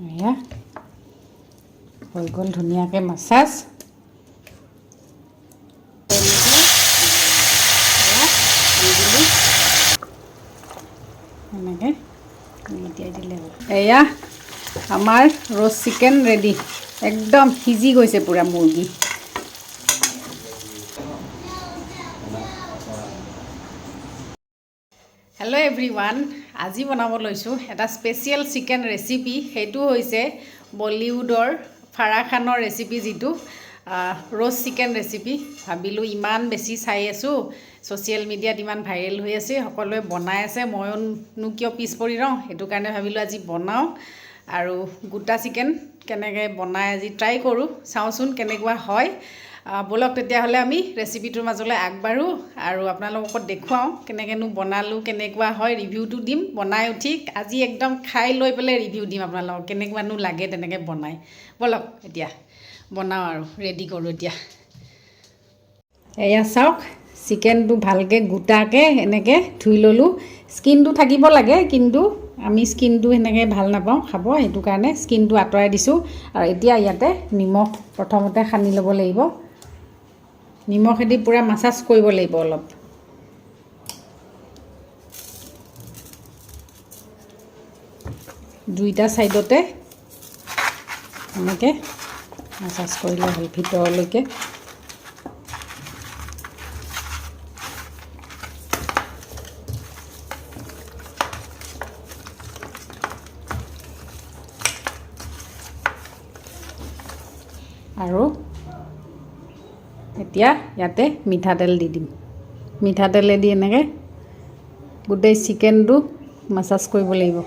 এয়া হৈ গ'ল ধুনীয়াকৈ মাছাজ এনেকৈ তিয়াই দিলে হ'ল এয়া আমাৰ ৰ'ষ্ট চিকেন ৰেডি একদম সিজি গৈছে পূৰা মুৰ্গী হেল্ল' এভৰিৱান আজি বনাব লৈছোঁ এটা স্পেচিয়েল চিকেন ৰেচিপি সেইটো হৈছে বলিউডৰ ফাৰাহ খানৰ ৰেচিপি যিটো ৰ'ষ্ট চিকেন ৰেচিপি ভাবিলোঁ ইমান বেছি চাই আছোঁ ছ'চিয়েল মিডিয়াত ইমান ভাইৰেল হৈ আছে সকলোৱে বনাই আছে ময়োনো কিয় পিছ পৰি ৰওঁ সেইটো কাৰণে ভাবিলোঁ আজি বনাওঁ আৰু গোটা চিকেন কেনেকৈ বনাই আজি ট্ৰাই কৰোঁ চাওঁচোন কেনেকুৱা হয় বলক তেতিয়াহ'লে আমি ৰেচিপিটোৰ মাজলৈ আগবাঢ়োঁ আৰু আপোনালোকক দেখুৱাওঁ কেনেকৈনো বনালোঁ কেনেকুৱা হয় ৰিভিউটো দিম বনাই উঠি আজি একদম খাই লৈ পেলাই ৰিভিউ দিম আপোনালোকক কেনেকুৱানো লাগে তেনেকৈ বনাই বলক এতিয়া বনাওঁ আৰু ৰেডি কৰোঁ এতিয়া এয়া চাওক চিকেনটো ভালকৈ গোটাকৈ এনেকৈ ধুই ল'লোঁ স্কিনটো থাকিব লাগে কিন্তু আমি স্কিনটো সেনেকৈ ভাল নাপাওঁ খাব সেইটো কাৰণে স্কিনটো আঁতৰাই দিছোঁ আৰু এতিয়া ইয়াতে নিমখ প্ৰথমতে সানি ল'ব লাগিব নিমখেদি পূৰা মাছাজ কৰিব লাগিব অলপ দুইটা ছাইডতে এনেকৈ মাছাজ কৰিলে হ'ল ভিতৰলৈকে আৰু এতিয়া ইয়াতে মিঠাতেল দি দিম মিঠাতেলেদি এনেকৈ গোটেই চিকেনটো মাছাজ কৰিব লাগিব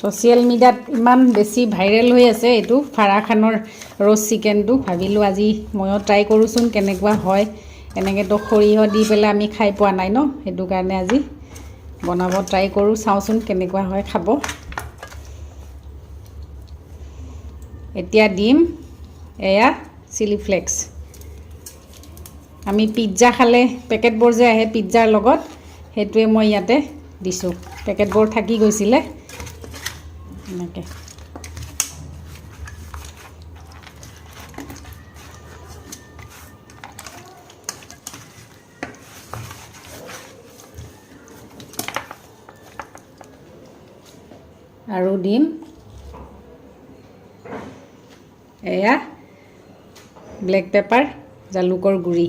ছ'চিয়েল মিডিয়াত ইমান বেছি ভাইৰেল হৈ আছে এইটো ফাৰাহ খানৰ ৰ'ষ্ট চিকেনটো ভাবিলোঁ আজি ময়ো ট্ৰাই কৰোঁচোন কেনেকুৱা হয় এনেকৈতো সৰিয়হ দি পেলাই আমি খাই পোৱা নাই ন সেইটো কাৰণে আজি বনাব ট্ৰাই কৰোঁ চাওঁচোন কেনেকুৱা হয় খাব এতিয়া দিম এয়া চিলি ফ্লেক্স আমি পিজ্জা খালে পেকেটবোৰ যে আহে পিজ্জাৰ লগত সেইটোৱে মই ইয়াতে দিছোঁ পেকেটবোৰ থাকি গৈছিলে এনেকৈ আৰু দিম এয়া ব্লেক পেপাৰ জালুকৰ গুড়ি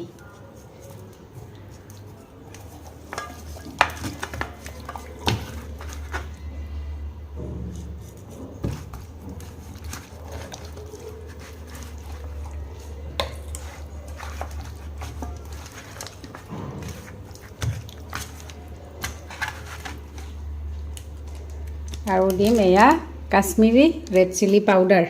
আৰু দিম এয়া কাশ্মীৰী ৰেড চিলি পাউডাৰ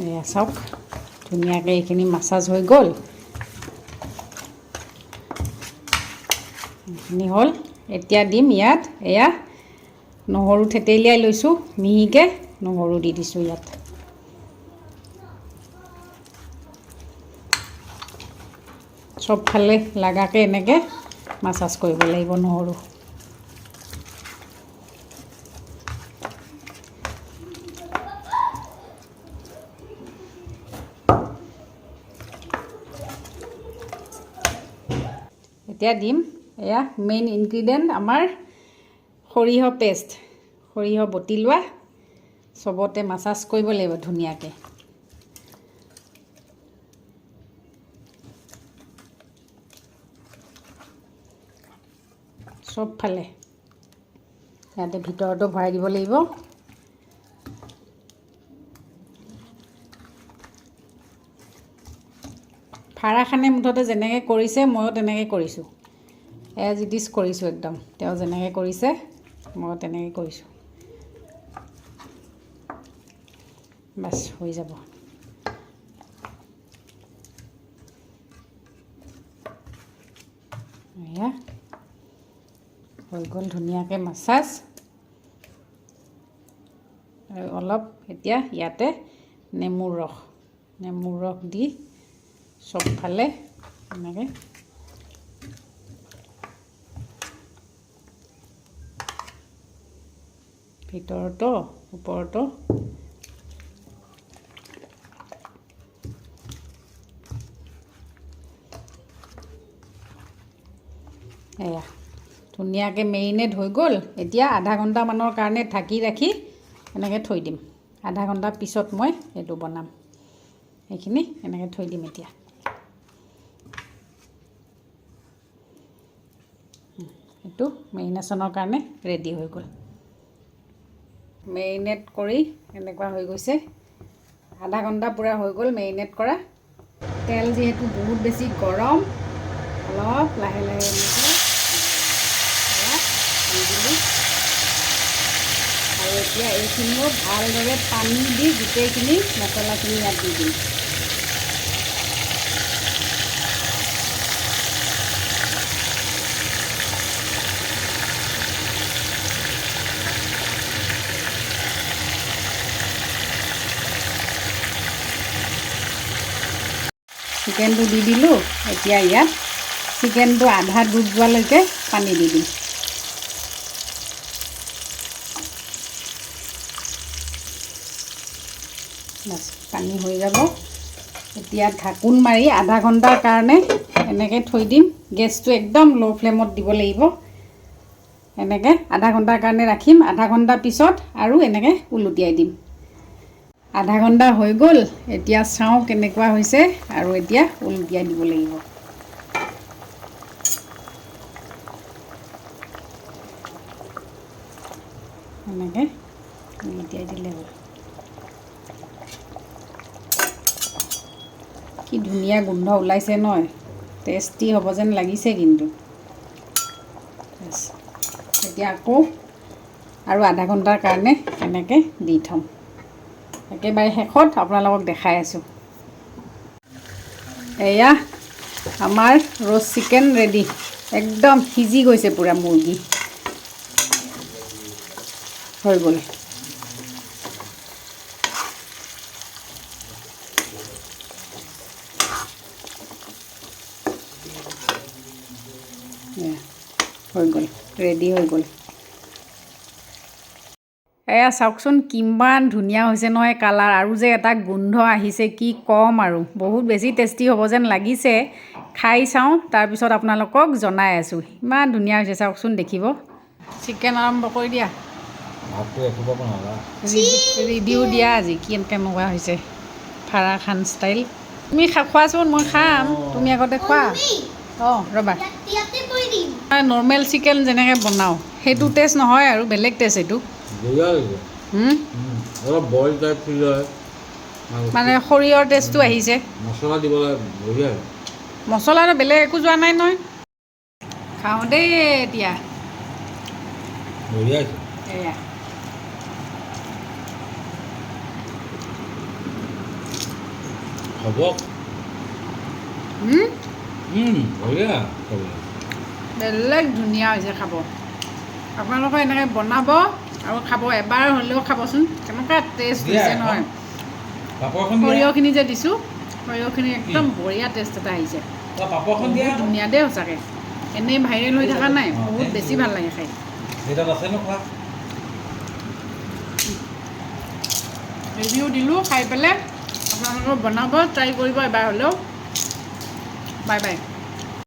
এয়া চাওক ধুনীয়াকৈ এইখিনি মাছাজ হৈ গ'ল এইখিনি হ'ল এতিয়া দিম ইয়াত এয়া নহৰু থেতেলিয়াই লৈছোঁ মিহিকৈ নহৰু দি দিছোঁ ইয়াত চবফালে লাগাকৈ এনেকৈ মাছাজ কৰিব লাগিব নহৰু এতিয়া দিম এয়া মেইন ইনগ্ৰিডিয়েণ্ট আমাৰ সৰিয়হ পেষ্ট সৰিয়হ বটি লোৱা চবতে মাছাজ কৰিব লাগিব ধুনীয়াকৈ চবফালে ইয়াতে ভিতৰতো ভৰাই দিব লাগিব। ফাৰাখানে মুঠতে যেনেকৈ কৰিছে ময়ো তেনেকৈ কৰিছোঁ, এজ ইট ইজ কৰিছোঁ একদম। তেওঁ যেনেকৈ কৰিছে ময়ো তেনেকৈ কৰিছোঁ। বাছ হৈ যাব। এয়া হৈ গ'ল ধুনীয়াকৈ মাছাজ। আৰু অলপ এতিয়া ইয়াতে নেমুৰ ৰস দি চবফালে এনেকৈ ভিতৰতো ওপৰতো এয়া ধুনীয়াকৈ মেৰিনেট হৈ গ'ল। এতিয়া আধা ঘণ্টামানৰ কাৰণে ঢাকি ৰাখি এনেকৈ থৈ দিম। আধা ঘণ্টা পিছত মই এইটো বনাম। সেইখিনি এনেকৈ থৈ দিম এতিয়া। এইটো মেৰিনেশ্যনৰ কাৰণে ৰেডি হৈ গ'ল। মেৰিনেট কৰি এনেকুৱা হৈ গৈছে। আধা ঘণ্টা পূৰা হৈ গ'ল মেৰিনেট কৰা। তেল যিহেতু বহুত বেছি গৰম, অলপ লাহে লাহে দি দিলোঁ। আৰু এতিয়া এইখিনিও ভালদৰে পানী দি গোটেইখিনি মছলাখিনি ইয়াত দি দিম। চিকেনটো দি দিলোঁ। এতিয়া ইয়াত চিকেনটো আধা ডুব যোৱালৈকে পানী দি দিম। বাছ পানী হৈ যাব। এতিয়া ঢাকোন মাৰি আধা ঘণ্টাৰ কাৰণে এনেকৈ থৈ দিম। গেছটো একদম ল' ফ্লেমত দিব লাগিব। এনেকৈ আধা ঘণ্টাৰ কাৰণে ৰাখিম। আধা ঘণ্টাৰ পিছত আৰু এনেকৈ ওলটিয়াই দিম। আধা ঘণ্টা হৈ গ'ল। এতিয়া চাওঁ কেনেকুৱা হৈছে আৰু এতিয়া ওলটিয়াই দিব লাগিব। এনেকৈ ওলটিয়াই দিলে হ'ল। কি ধুনীয়া গোন্ধ ওলাইছে নহয়, টেষ্টি হ'ব যেন লাগিছে কিন্তু। এতিয়া আকৌ আৰু আধা ঘণ্টাৰ কাৰণে এনেকৈ দি থ'ম। একেবাৰে শেষত আপোনালোকক দেখাই আছোঁ। এয়া আমাৰ ৰ'ষ্ট চিকেন ৰেডি। একদম সিজি গৈছে পূৰা মুৰ্গী হৈ গ'ল। হৈ গ'ল, ৰেডি হৈ গ'ল। এয়া চাওকচোন কিমান ধুনীয়া হৈছে নহয় কালাৰ, আৰু যে এটা গোন্ধ আহিছে কি ক'ম আৰু। বহুত বেছি টেষ্টি হ'ব যেন লাগিছে। খাই চাওঁ, তাৰপিছত আপোনালোকক জনাই আছোঁ। ইমান ধুনীয়া হৈছে চাওকচোন দেখিব। চিকেন আৰম্ভ কৰি দিয়া। ৰিভিউ দিয়া আজি কেনেকুৱা হৈছে ফাৰাখান ষ্টাইল। তুমি খোৱাচোন, মই খাম। তুমি আগতে খোৱা। অঁ ৰ'বা, নৰ্মেল চিকেন যেনেকৈ বনাওঁ সেইটো টেষ্ট নহয় আৰু বেলেগ টেষ্ট এইটো। অলপ বইল টাইপ ফিল হয়, মানে সৰিয়হৰ টেষ্টটো আহিছে। মছলা দিব লাগে, বঢ়িয়া। মছলা আৰু বেলেগ একো যোৱা নাই নহয়। খাওঁ দেই এতিয়া। বঢ়িয়া হৈছে। এয়া হ'ব। বঢ়িয়া, বেলেগ ধুনীয়া হৈছে খাব। আপোনালোকে এনেকৈ বনাব আৰু খাব। এবাৰ হ'লেও খাবচোন, কেনেকুৱা টেষ্ট হৈছে নহয়। সৰিয়হখিনি যে দিছোঁ, সৰিয়হখিনি একদম বঢ়িয়া টেষ্ট এটা আহিছে। বহুত ধুনীয়া দেই সঁচাকৈ। এনেই ভাইৰেল হৈ থকা নাই, বহুত বেছি ভাল লাগে খাই। ৰিভিউ দিলোঁ খাই পেলাই। আপোনালোকে বনাব, ট্ৰাই কৰিব এবাৰ হ'লেও। Bye bye.